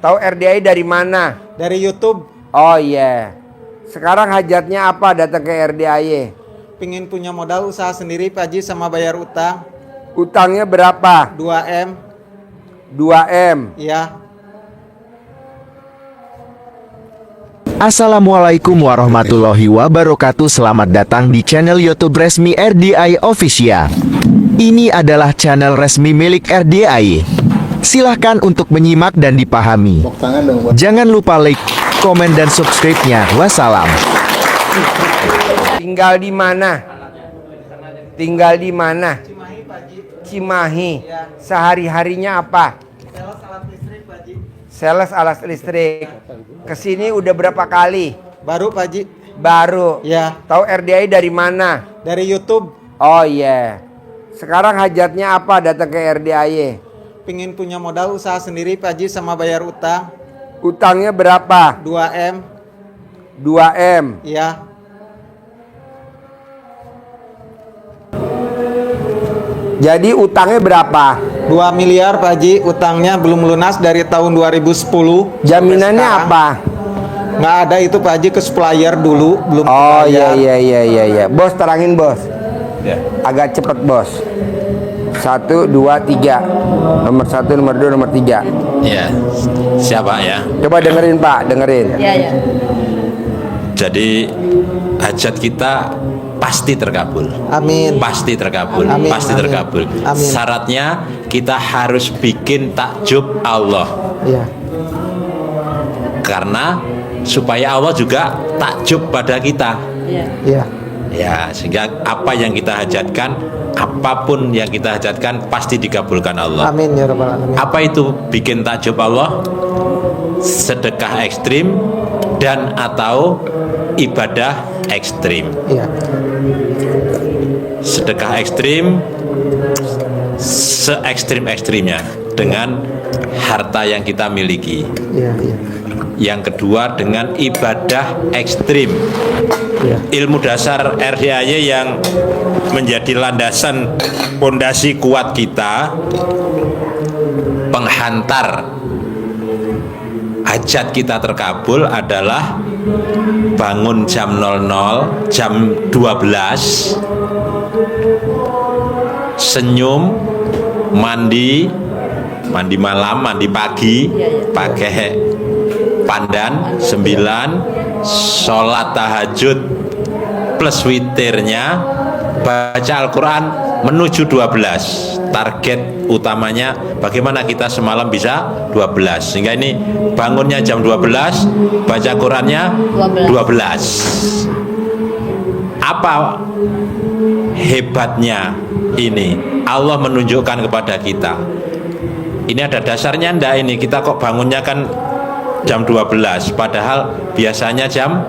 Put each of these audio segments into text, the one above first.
Tahu RDI dari mana? Dari YouTube. Oh iya. Sekarang hajatnya apa datang ke RDI? Pingin punya modal usaha sendiri Pak Haji sama bayar utang. Utangnya berapa? 2M. 2M. Iya. Assalamualaikum warahmatullahi wabarakatuh. Selamat datang di channel YouTube resmi RDI Official. Ini adalah channel resmi milik RDI. Silahkan untuk menyimak dan dipahami. Jangan lupa like, komen, dan subscribe-nya. Wassalam. Tinggal di mana? Tinggal di mana? Cimahi Pak Haji. Cimahi. Ya. Sehari-harinya apa? Sales alat listrik Pak Haji. Sales alat listrik. Kesini udah berapa kali? Baru Pak Haji. Baru. Ya. Tahu RDI dari mana? Dari YouTube. Oh iya. Sekarang hajatnya apa datang ke RDI? Pingin punya modal usaha sendiri Pak Haji sama bayar utang. Utangnya berapa? 2M. 2M. Iya. Jadi utangnya berapa? 2 miliar Pak Haji. Utangnya belum lunas dari tahun 2010. Jaminannya sampai sekarang. apa? Nggak ada itu Pak Haji, ke supplier dulu belum Oh iya kebayar. iya. Bos terangin bos. Ya. Agak cepet bos. 1, 2, 3. Nomor 1, nomor 2, nomor 3. Ya, siapa ya? Coba dengerin Pak, dengerin. Ya. Jadi hajat kita pasti terkabul. Amin. Pasti terkabul. Amin. Pasti Amin. terkabul. Amin. Syaratnya kita harus bikin takjub Allah. Iya. Karena supaya Allah juga takjub pada kita. Iya. Ya, sehingga apa yang kita hajatkan, apapun yang kita hajatkan pasti dikabulkan Allah. Amin ya rabbal alamin. Apa itu bikin takjub Allah? Sedekah ekstrim dan atau ibadah ekstrim. Iya. Sedekah ekstrim se-ekstrim-ekstrimnya dengan harta yang kita miliki. Iya. Yang kedua dengan ibadah ekstrim. Iya. Ilmu dasar RDAY yang menjadi landasan pondasi kuat kita, penghantar hajat kita terkabul adalah bangun jam 00, jam 12, senyum, mandi malam, mandi pagi, pakai pandan 9, sholat tahajud plus witirnya, baca Al-Quran menuju 12. Target utamanya bagaimana kita semalam bisa 12, sehingga ini bangunnya jam 12, baca Qurannya 12. Apa hebatnya ini? Allah menunjukkan kepada kita. Ini ada dasarnya ndak ini? Kita kok bangunnya kan jam 12, padahal biasanya jam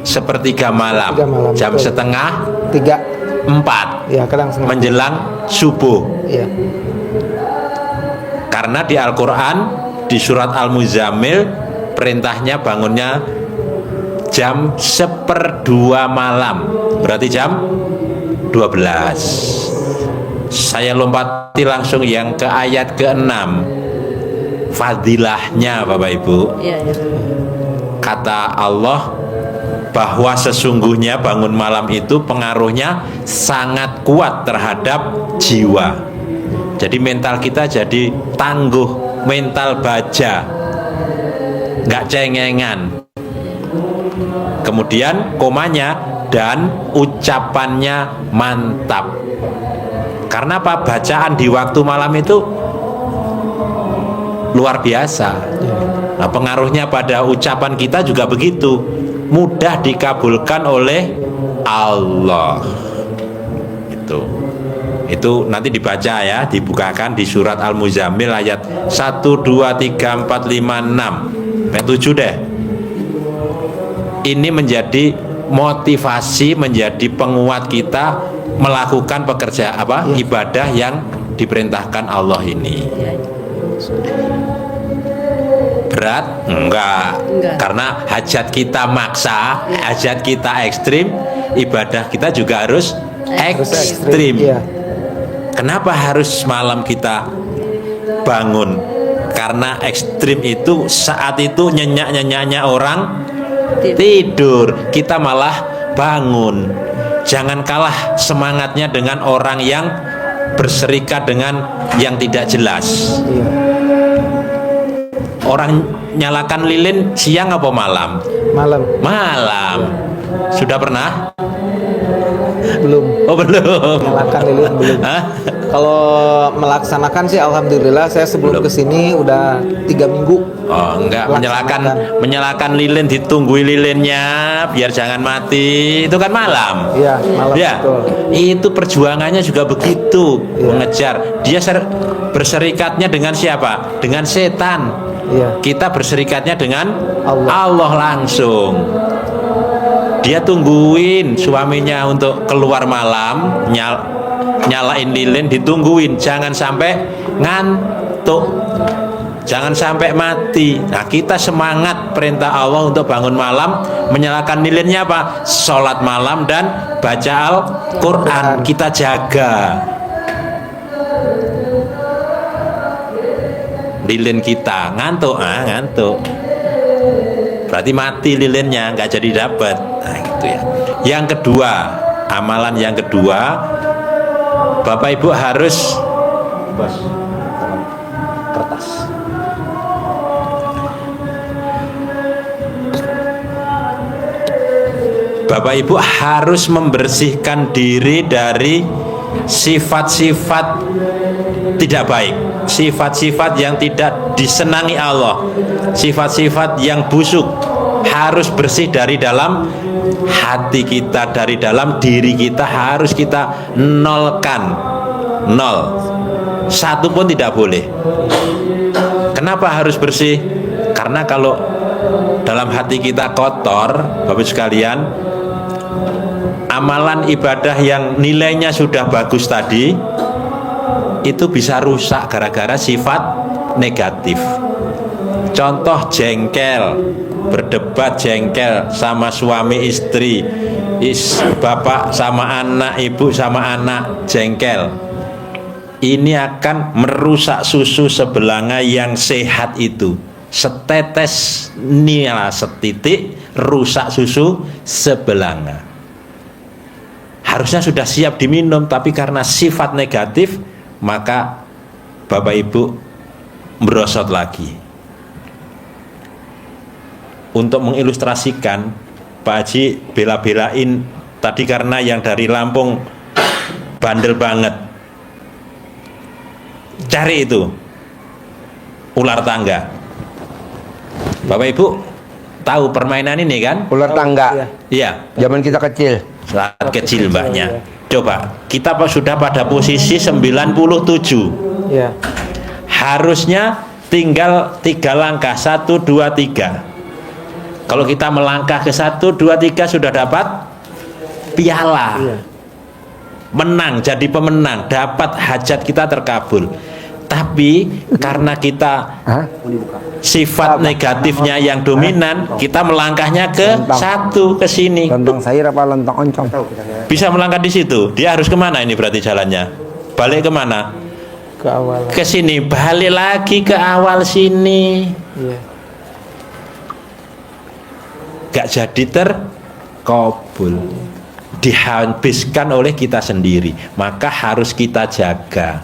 sepertiga malam, jam betul. setengah 4 Iya, kadang setengah. menjelang subuh. Iya. Karena di Al-Quran, di surat Al-Muzammil, perintahnya bangunnya jam 1/2 malam, berarti jam 12. Saya lompati langsung yang ke ayat ke-6. Fadilahnya Bapak Ibu, kata Allah bahwa sesungguhnya bangun malam itu pengaruhnya sangat kuat terhadap jiwa. Jadi mental kita jadi tangguh, mental baja, nggak cengengan. Kemudian komanya dan ucapannya mantap. Karena apa? Bacaan di waktu malam itu luar biasa. Nah, pengaruhnya pada ucapan kita juga begitu, mudah dikabulkan oleh Allah. Itu nanti dibaca ya, dibukakan di surat Al-Muzammil ayat 1, 2, 3, 4, 5, 6 sampai 7 deh. Ini menjadi motivasi, menjadi penguat kita melakukan ibadah yang diperintahkan Allah ini. Berat? Enggak. Karena hajat kita maksa, hajat kita ekstrim, ibadah kita juga harus ekstrim. Iya. Kenapa harus malam kita bangun? Karena ekstrim itu saat itu nyenyak-nyenyaknya orang tidur, kita malah bangun. Jangan kalah semangatnya dengan orang yang berserikat dengan yang tidak jelas. Orang nyalakan lilin siang apa malam? Malam. Malam. Sudah pernah? Belum. Oh belum. Nyalakan lilin belum. Hah? Kalau melaksanakan sih alhamdulillah saya sebelum Belum. kesini udah 3 minggu. Oh enggak, menyalakan lilin, ditunggui lilinnya biar jangan mati. Itu kan malam. Iya, malam Ya, betul. itu perjuangannya juga begitu, Iya. mengejar. Dia berserikatnya dengan siapa? Dengan setan. Iya. Kita berserikatnya dengan Allah. Allah langsung. Dia tungguin suaminya untuk keluar malam, nyalain lilin, ditungguin, jangan sampai ngantuk, jangan sampai mati. Nah, kita semangat perintah Allah untuk bangun malam, menyalakan lilinnya apa? Sholat malam dan baca Al-Quran. Kita jaga lilin kita. Ngantuk, berarti mati lilinnya, nggak jadi dapat. Nah, gitu ya. Yang kedua, amalan yang kedua, Bapak Ibu harus kertas. Bapak Ibu harus membersihkan diri dari sifat-sifat tidak baik, sifat-sifat yang tidak disenangi Allah, sifat-sifat yang busuk. Harus bersih dari dalam hati kita, dari dalam diri kita, harus kita nolkan. Nol, satu pun tidak boleh. Kenapa harus bersih? Karena kalau dalam hati kita kotor, Bapak sekalian, amalan ibadah yang nilainya sudah bagus tadi itu bisa rusak gara-gara sifat negatif. Contoh jengkel, berdebat jengkel sama suami istri, bapak sama anak, ibu sama anak, jengkel. Ini akan merusak susu sebelanga yang sehat itu. Setetes nila setitik rusak susu sebelanga. Harusnya sudah siap diminum, tapi karena sifat negatif, maka Bapak Ibu merosot lagi. Untuk mengilustrasikan, Pak Haji bela-belain tadi karena yang dari Lampung bandel banget. Cari itu ular tangga. Bapak Ibu tahu permainan ini kan? Ular tangga. Iya. Zaman kita kecil. Saat kecil mbaknya. Coba kita sudah pada posisi 97. Iya. Harusnya tinggal 3 langkah, 1, 2, 3. Kalau kita melangkah ke 1, 2, 3 sudah dapat piala. Iya. Menang, jadi pemenang, dapat hajat kita terkabul. Tapi karena kita sifat negatifnya yang dominan, kita melangkahnya ke satu, ke sini. Lontong sayur apa lontong oncom? Bisa melangkah di situ. Dia harus kemana ini berarti jalannya? Balik kemana? Ke awal. Ke sini, balik lagi ke awal sini. Iya. Gak jadi terkabul, dihabiskan oleh kita sendiri. Maka harus kita jaga.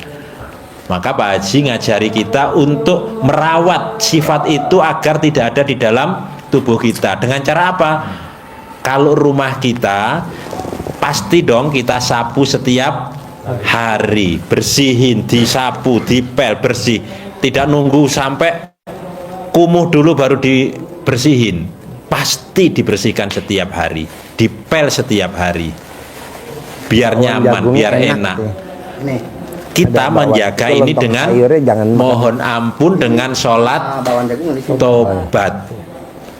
Maka Pak Haji ngajari kita untuk merawat sifat itu agar tidak ada di dalam tubuh kita. Dengan cara apa? Kalau rumah kita, pasti dong kita sapu setiap hari, bersihin, disapu, dipel, bersih. Tidak nunggu sampai kumuh dulu baru dibersihin. Pasti dibersihkan setiap hari, dipel setiap hari, biar nyaman, biar enak. Nih. Kita Ada menjaga bawang. ini Lontong dengan sayurnya jangan mohon ampun, dengan sholat tobat.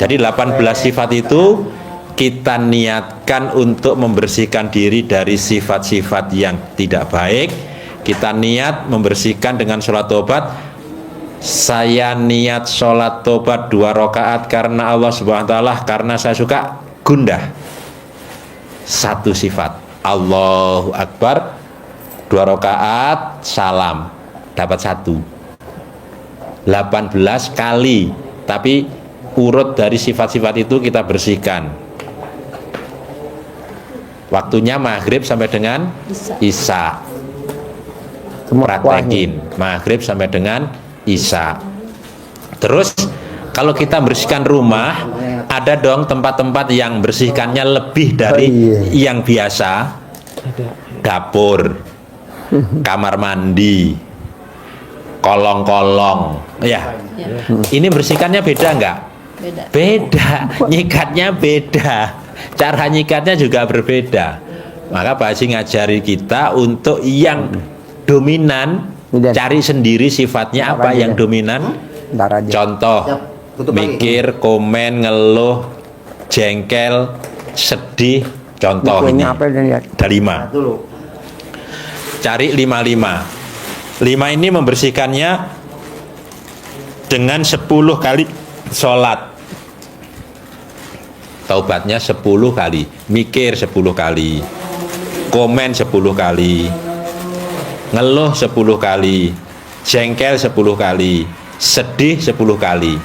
Jadi 18 sifat itu kita niatkan untuk membersihkan diri dari sifat-sifat yang tidak baik. Kita niat membersihkan dengan sholat tobat. Saya niat sholat tobat 2 rakaat karena Allah Subhanahu wa ta'ala, karena saya suka gundah. 1 sifat, Allahu Akbar, 2 rakaat, salam, dapat 1. 18 kali, tapi urut dari sifat-sifat itu kita bersihkan. Waktunya maghrib sampai dengan isya. Praktekin maghrib sampai dengan isya. Terus kalau kita bersihkan rumah, ada dong tempat-tempat yang bersihkannya lebih dari yang biasa. Dapur, kamar mandi, kolong-kolong, ya. Ini bersihkannya beda nggak? Beda. Nyikatnya beda. Cara nyikatnya juga berbeda. Maka Pak Haji ngajari kita untuk yang dominan, cari sendiri sifatnya apa yang dominan. Contoh, mikir, komen, ngeluh, jengkel, sedih. Contoh ini ada 5. Cari 5. 5 ini membersihkannya dengan 10 kali sholat. Taubatnya 10 kali, mikir 10 kali, komen 10 kali, ngeluh 10 kali, jengkel 10 kali, sedih 10 kali.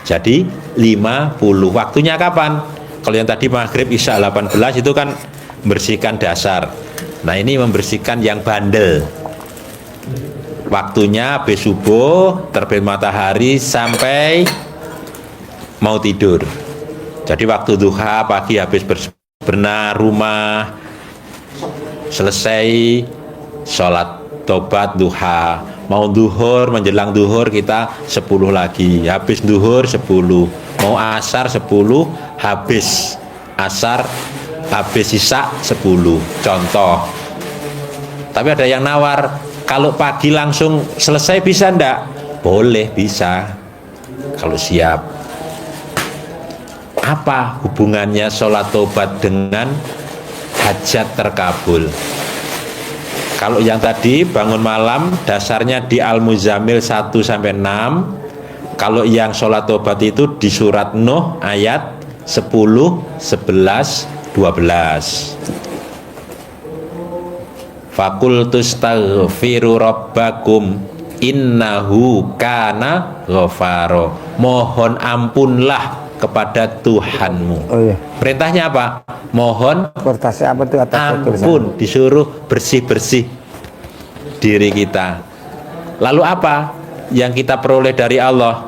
Jadi 50. Waktunya kapan? Kalau yang tadi maghrib isya 18 itu kan membersihkan dasar. Nah ini membersihkan yang bandel. Waktunya habis subuh, terbit matahari sampai mau tidur. Jadi waktu duha pagi habis bebenah rumah, selesai sholat tobat duha, mau duhur menjelang duhur kita 10 lagi, habis duhur 10, mau asar 10, habis asar, habis isya 10. Contoh. Tapi ada yang nawar, kalau pagi langsung selesai bisa ndak? Boleh, bisa kalau siap. Apa hubungannya sholat tobat dengan hajat terkabul? Kalau yang tadi bangun malam dasarnya di Al-Muzammil 1-6. Kalau yang sholat tobat itu di surat Nuh ayat 10, 11, 12. Fakultus taghfiru rabbakum innahu kana ghafaro. Mohon ampunlah kepada Tuhanmu. Perintahnya apa? Mohon ampun, disuruh bersih-bersih diri kita. Lalu apa yang kita peroleh dari Allah?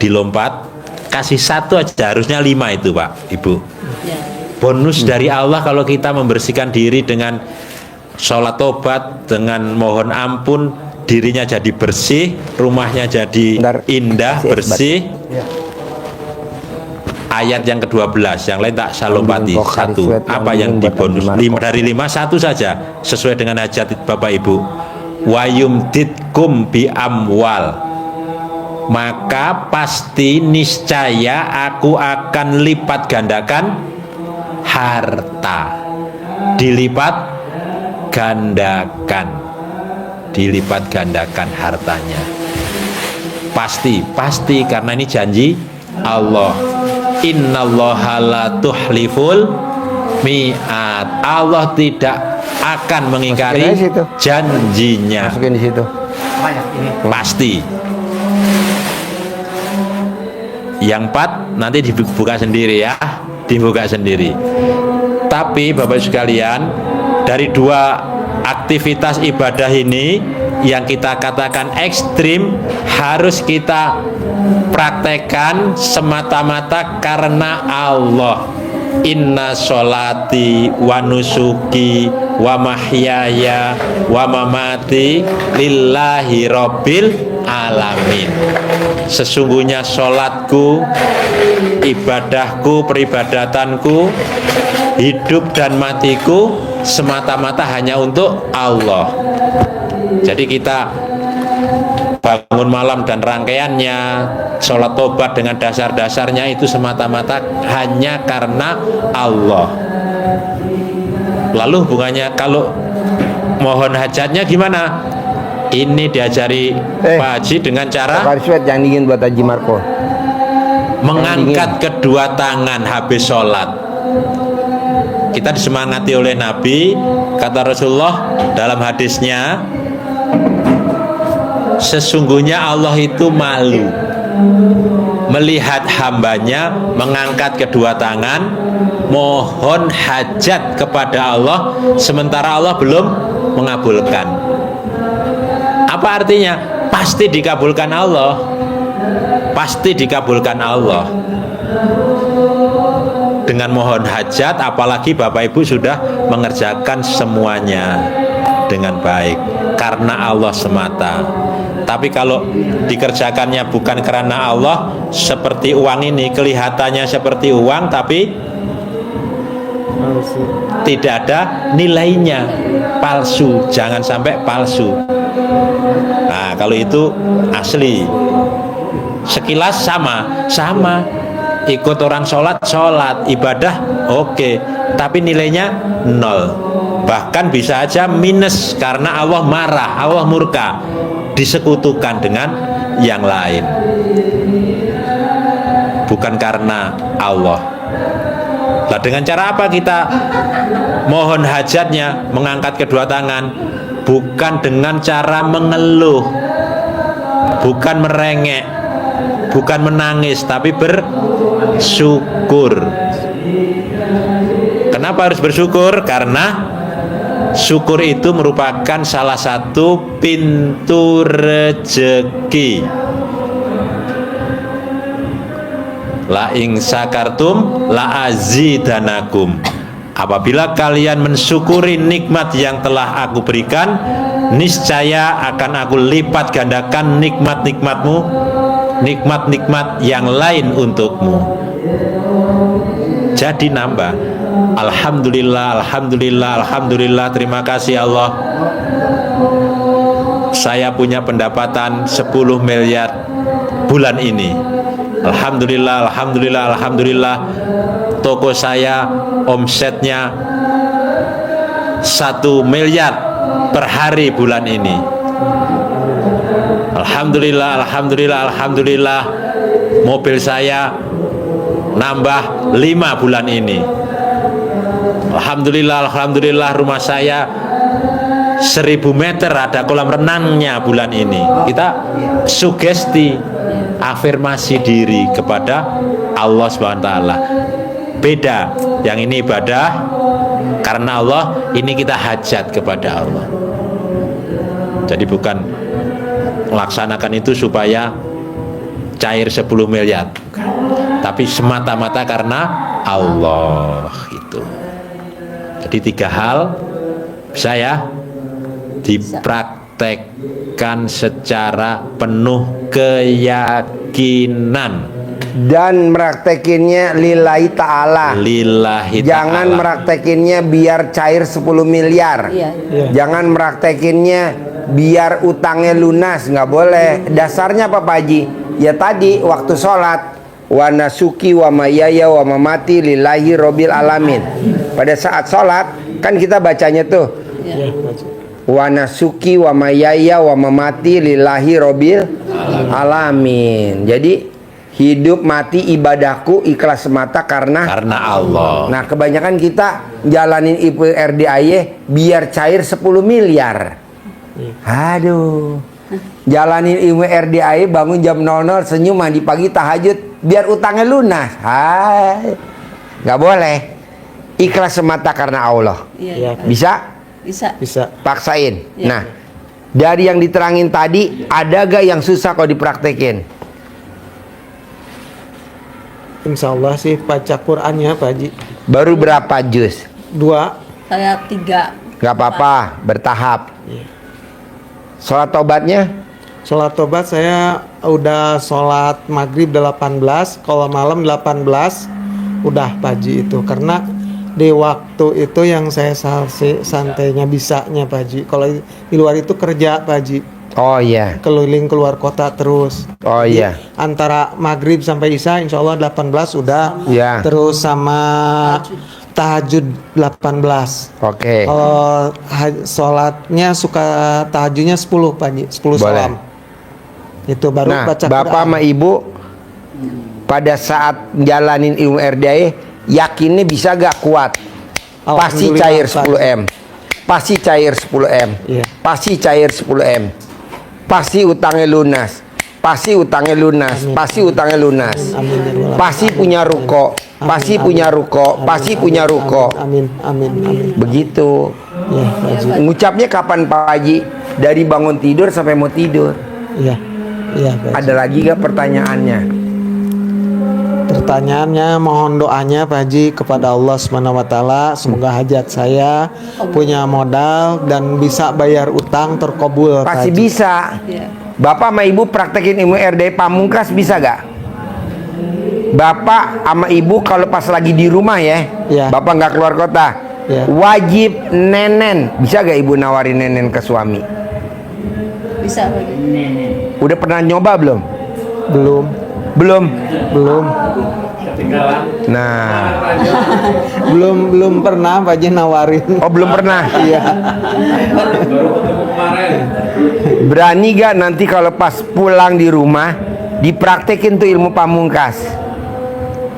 Dilompat, kasih 1 aja, harusnya 5 itu Pak, Ibu. Bonus dari Allah kalau kita membersihkan diri dengan sholat tobat, dengan mohon ampun, dirinya jadi bersih, rumahnya jadi indah, bersih. Ayat yang ke-12, yang lain tak saya lompati. 1, apa yang dibonus? 5 dari 5, 1 saja sesuai dengan hajat Bapak Ibu. Wa yumditkum bi amwal, maka pasti niscaya aku akan lipat gandakan harta. Dilipat gandakan, dilipat gandakan hartanya. Pasti karena ini janji Allah. Innallaha la tuhliful mi'at. Allah tidak akan mengingkari janjinya. Masukin di situ. Pasti. Yang 4 nanti dibuka sendiri ya, dibuka sendiri. Tapi Bapak sekalian, dari 2 aktivitas ibadah ini yang kita katakan ekstrim harus kita praktekkan semata-mata karena Allah. Inna sholati wa nusuki wa mahyaya wa mamati lillahi rabbil alamin. Sesungguhnya sholatku, ibadahku, peribadatanku, hidup dan matiku semata-mata hanya untuk Allah. Jadi kita bangun malam dan rangkaiannya, sholat tobat dengan dasar-dasarnya itu semata-mata hanya karena Allah. Lalu hubungannya kalau mohon hajatnya gimana? Ini diajari Pak Haji dengan cara yang dingin buat Haji Marco. Mengangkat kedua tangan habis sholat. Kita disemangati oleh Nabi, kata Rasulullah dalam hadisnya, sesungguhnya Allah itu malu melihat hambanya mengangkat kedua tangan mohon hajat kepada Allah sementara Allah belum mengabulkan. Apa artinya? Pasti dikabulkan Allah. Pasti dikabulkan Allah. Dengan mohon hajat, apalagi Bapak Ibu sudah mengerjakan semuanya dengan baik karena Allah semata. Tapi kalau dikerjakannya bukan karena Allah, seperti uang ini kelihatannya seperti uang tapi tidak ada nilainya, palsu. Jangan sampai palsu. Nah, kalau itu asli. Sekilas sama. Ikut orang sholat, ibadah oke, tapi nilainya nol. Bahkan bisa aja minus karena Allah marah, Allah murka, disekutukan dengan yang lain. Bukan karena Allah. Nah, dengan cara apa kita mohon hajatnya, mengangkat kedua tangan? Bukan dengan cara mengeluh, bukan merengek, bukan menangis, tapi bersyukur. Kenapa harus bersyukur? Karena syukur itu merupakan salah satu pintu rezeki. La ing sakartum la azidanakum. Apabila kalian mensyukuri nikmat yang telah aku berikan, niscaya akan aku lipat gandakan nikmat-nikmatmu, nikmat-nikmat yang lain untukmu. Jadi nambah. Alhamdulillah, alhamdulillah, alhamdulillah. Terima kasih Allah. Saya punya pendapatan 10 miliar bulan ini. Alhamdulillah, alhamdulillah, alhamdulillah. Toko saya omsetnya 1 miliar per hari bulan ini. Alhamdulillah, alhamdulillah, alhamdulillah. Mobil saya nambah 5 bulan ini. Alhamdulillah, alhamdulillah. Rumah saya 1000 meter ada kolam renangnya bulan ini. Kita sugesti, afirmasi diri kepada Allah SWT. Beda, yang ini ibadah karena Allah, ini kita hajat kepada Allah. Jadi bukan melaksanakan itu supaya cair 10 miliar, tapi semata-mata karena Allah itu. Jadi 3 hal bisa ya dipraktekkan secara penuh keyakinan dan meraktekinnya lillahi ta'ala. Lillahi ta'ala. Jangan meraktekinnya biar cair 10 miliar. Jangan meraktekinnya biar utangnya lunas, nggak boleh. Dasarnya apa Pak Haji? Ya tadi waktu sholat, wa nasuki wa mayaya wa mamati lillahi robbil alamin. Pada saat sholat kan kita bacanya tuh wa nasuki wa mayaya wa mamati lillahi robbil alamin. Jadi hidup mati ibadahku ikhlas semata karena Allah. Nah, kebanyakan kita jalanin IPRDAY biar cair 10 miliar. Aduh. Jalanin IPRDAY bangun jam 00 senyum mandi pagi tahajud biar utangnya lunas. Hai. Nggak boleh. Ikhlas semata karena Allah. Bisa? Bisa. Paksain. Nah, dari yang diterangin tadi ada gak yang susah kalau dipraktekin? Insya Allah sih baca Qurannya Pak Haji. Baru berapa juz? 2. Saya 3. Gak apa-apa, bertahap. Sholat tobatnya? Sholat tobat saya udah sholat maghrib 18, kalau malam 18 udah Pak Haji itu. Karena di waktu itu yang saya santainya bisanya Pak Haji. Kalau di luar itu kerja Pak Haji. Oh iya. Keliling keluar kota terus. Oh iya. Antara maghrib sampai isya insya Allah 18 udah. Iya. Terus sama tahajud 18. Oke. Kalau sholatnya suka tahajudnya 10 Pak Haji, 10 salam. Itu baru Nah, baca Bapak Quran. sama Ibu pada saat jalanin ilmu RDAY yakinnya bisa gak kuat? Pasti cair 10 M. Pasti cair 10 M. Iya. Pasti cair 10 M. pasti utangnya lunas. Pasti utangnya lunas, pasti utangnya lunas. Pasti punya ruko, pasti punya ruko, pasti punya ruko. Amin, amin, amin. Begitu. Ya, Pak Haji. Ngucapnya kapan Pak Haji? Dari bangun tidur sampai mau tidur. Iya, iya, Pak Haji. Ada lagi gak pertanyaannya? Pertanyaannya, mohon doanya Pak Haji kepada Allah Subhanahu wa taala, semoga hajat saya punya modal dan bisa bayar utang terkabul. Pak Pasti Haji. bisa. Iya. Bapak sama ibu praktekin ilmu RD Pamungkas bisa gak? Bapak sama ibu kalau pas lagi di rumah ya, Iya. bapak nggak keluar kota, Iya. wajib nenen. Bisa gak ibu nawarin nenen ke suami? Bisa Pak Haji. Udah pernah nyoba belum? Belum, Belum. belum, Nah, belum pernah Pak Haji nawarin. oh belum pernah. Iya, Berani gak nanti kalau pas pulang di rumah dipraktekin tuh ilmu pamungkas?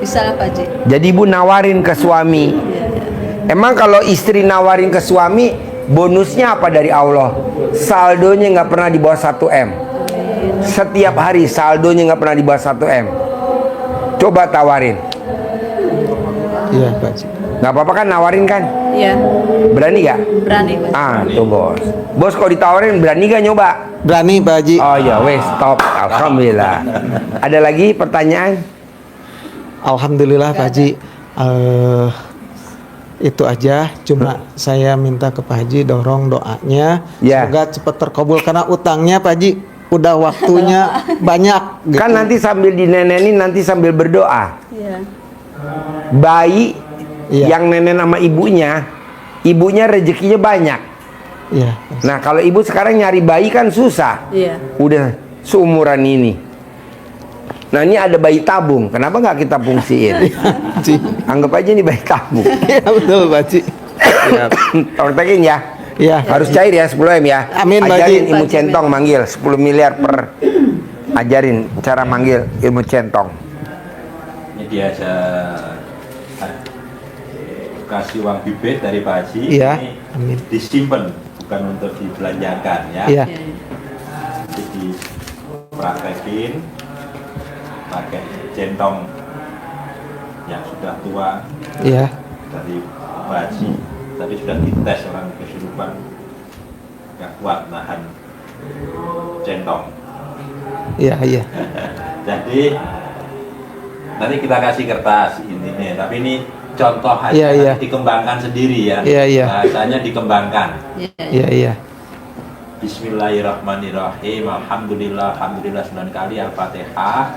Bisa lah Pak Haji. Jadi ibu nawarin ke suami. Iya, iya. Emang kalau istri nawarin ke suami, bonusnya apa dari Allah? Saldonya nggak pernah di bawah 1 M. Setiap hari saldonya nggak pernah di bawah 1 M. Coba tawarin. iya Pak Haji. Nggak apa-apa kan nawarin kan? Iya. Berani gak? Berani Pak Haji. Ah tuh bos. Bos kalau ditawarin berani gak nyoba? Berani Pak Haji. Oh ya wes stop. Alhamdulillah. Ada lagi pertanyaan? Alhamdulillah Pak Haji. Itu aja. Cuma saya minta ke Pak Haji dorong doanya. Ya. Semoga cepat terkabul karena utangnya Pak Haji udah waktunya banyak. Gitu. Kan nanti sambil dinenenin nanti sambil berdoa. Iya. Bayi Iya. yang nenen sama ibunya rezekinya banyak. Iya. Nah kalau ibu sekarang nyari bayi kan susah. Iya. Udah seumuran ini. Nah ini ada bayi tabung. Kenapa nggak kita fungsiin? Haji. Anggap aja ini bayi tabung. Iya betul Pak Haji. Iya. Praktekin ya. Iya. Harus cair ya 10 M ya. Amin, Pak Ajarin Haji. ilmu centong manggil 10 miliar per. Ajarin cara manggil ilmu centong. Ini dia kasih uang bibit dari Pak Haji. Iya. Ini Amin. disimpan, bukan untuk dibelanjakan ya. Iya. Iya. Jadi praktekin pakai centong yang sudah tua Iya. dari Pak Haji. Tadi sudah dites orang kesurupan, nggak kuat nahan centong. Iya, iya. Jadi nanti kita kasih kertas ini, tapi ini contoh aja, Iya, iya. nanti dikembangkan sendiri ya. Iya, iya. Bahasanya dikembangkan. Iya. Iya, iya. Bismillahirrahmanirrahim. Alhamdulillah, alhamdulillah 9 kali Al-Fatihah.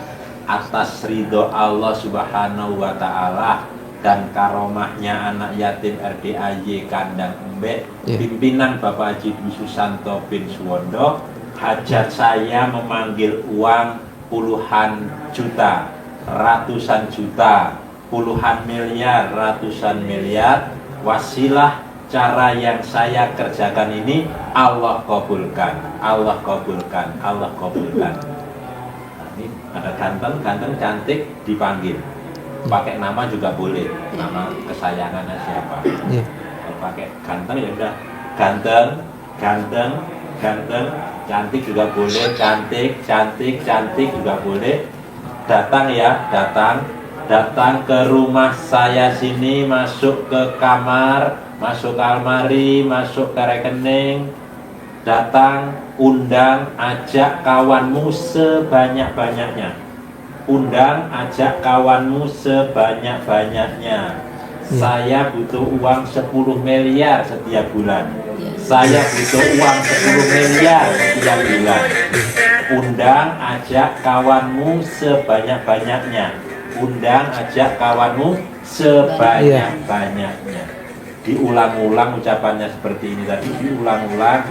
Atas ridho Allah Subhanahu wa taala dan karomahnya anak yatim RDAY Kandang Embek, Iya. pimpinan Bapak Haji Dwi Susanto bin Suwondo, hajat saya memanggil uang puluhan juta, ratusan juta, puluhan miliar, ratusan miliar. Wasilah cara yang saya kerjakan ini Allah kabulkan, Allah kabulkan, Allah kabulkan. Nah, ini ada ganteng, cantik dipanggil. Pakai nama juga boleh, nama kesayangannya siapa. Iya. Kalau pakai ganteng ya udah ganteng, ganteng, ganteng, cantik juga boleh, cantik, cantik, cantik juga boleh. Datang ya, datang ke rumah saya sini, masuk ke kamar, masuk ke almari, masuk ke rekening, datang, undang, ajak kawanmu sebanyak-banyaknya. Undang, ajak kawanmu sebanyak-banyaknya. Saya butuh uang 10 miliar setiap bulan. Saya butuh uang 10 miliar setiap bulan. Undang, ajak kawanmu sebanyak-banyaknya. Undang, ajak kawanmu sebanyak-banyaknya. Diulang-ulang ucapannya seperti ini tadi, diulang-ulang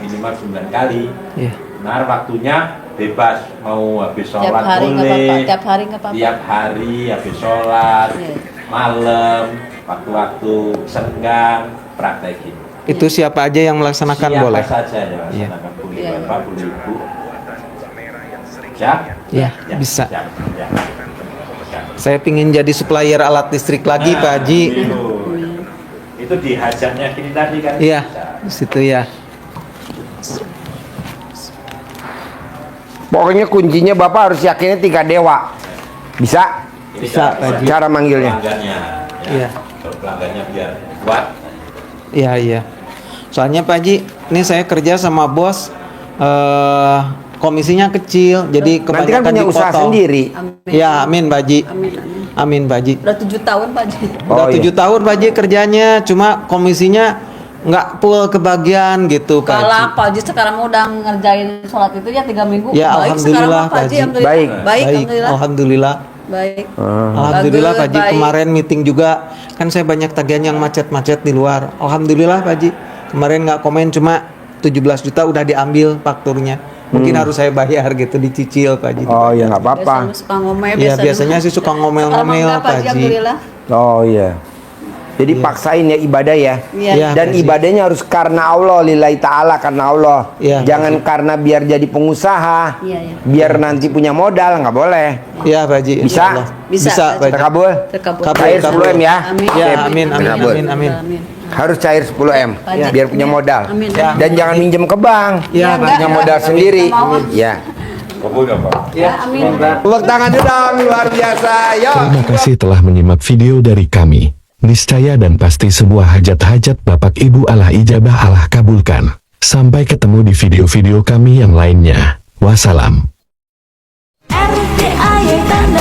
minimal 9 kali. Iya. Benar, waktunya bebas, mau habis Tiap sholat hari nggak apa-apa. boleh, Tiap hari nggak apa-apa. tiap hari habis sholat, Iya. malam, waktu-waktu senggang, praktekin. Itu siapa aja yang melaksanakan Siapa boleh? saja ya laksanakan, boleh Iya. bapak, boleh ibu. Siap? Ya, bisa. Siap, siap. Saya pingin jadi supplier alat listrik lagi Nah, Pak Haji. Itu di hajatnya kini tadi kan? Iya, Bisa. di situ ya. Pokoknya kuncinya Bapak harus yakinnya 3 dewa. Bisa? Bisa, Pak Haji. Cara manggilnya. Pelanggannya. Iya. Kalau pelanggannya biar kuat. Iya, iya. Soalnya Pak Haji, ini saya kerja sama bos, komisinya kecil, jadi Nanti kan kebanyakan punya usaha dipotong. sendiri. Amin. Ya, amin Pak Haji. Amin, amin. Amin Pak Haji. Udah 7 tahun Pak Haji. Udah Oh, 7 tahun Pak Haji kerjanya, cuma komisinya nggak full kebagian gitu Pak Haji. Kalau Pak Haji sekarang udah ngerjain sholat itu ya 3 minggu. Ya, Baik sekarang alhamdulillah, Pak Haji. Pak Haji. Alhamdulillah. Baik. Baik, alhamdulillah. Alhamdulillah. Baik. Alhamdulillah Pak Bagus, Haji, baik. kemarin meeting juga kan saya banyak tagihan yang macet-macet di luar. Alhamdulillah Pak Haji, kemarin nggak komen, cuma 17 juta udah diambil fakturnya. Mungkin harus saya bayar gitu, dicicil Pak Haji. Oh ya nggak apa-apa. Biasanya suka ngomel. Iya, biasanya sih suka ngomel-ngomel, Sekarang Pak Haji. Alhamdulillah. Oh iya. Jadi paksain ya ibadah ya. Iya. Iya. Dan Pak Haji. ibadahnya harus karena Allah, lillahi ta'ala, karena Allah. Iya, Jangan karena biar jadi pengusaha, Iya, iya. biar nanti punya modal, nggak boleh. Iya Pak Haji, Bisa? insya Allah. Bisa, Bisa Pak Pak Haji. Terkabul? Terkabul. Kabul, Cair kabul. 10 M ya. Amin. Ya, Oke. amin, amin, Terkabul. amin, amin. Harus cair 10 M Iya. biar punya modal. Amin. Ya. Dan jangan minjem ke bank. Iya, Pak. Punya modal sendiri. Ya. Ya, amin. Tepuk tangan dulu dong, luar biasa. Yo. Terima kasih telah menyimak video dari kami. Niscaya dan pasti sebuah hajat-hajat Bapak Ibu Allah ijabah Allah kabulkan. Sampai ketemu di video-video kami yang lainnya. Wassalam. RDAY Tanda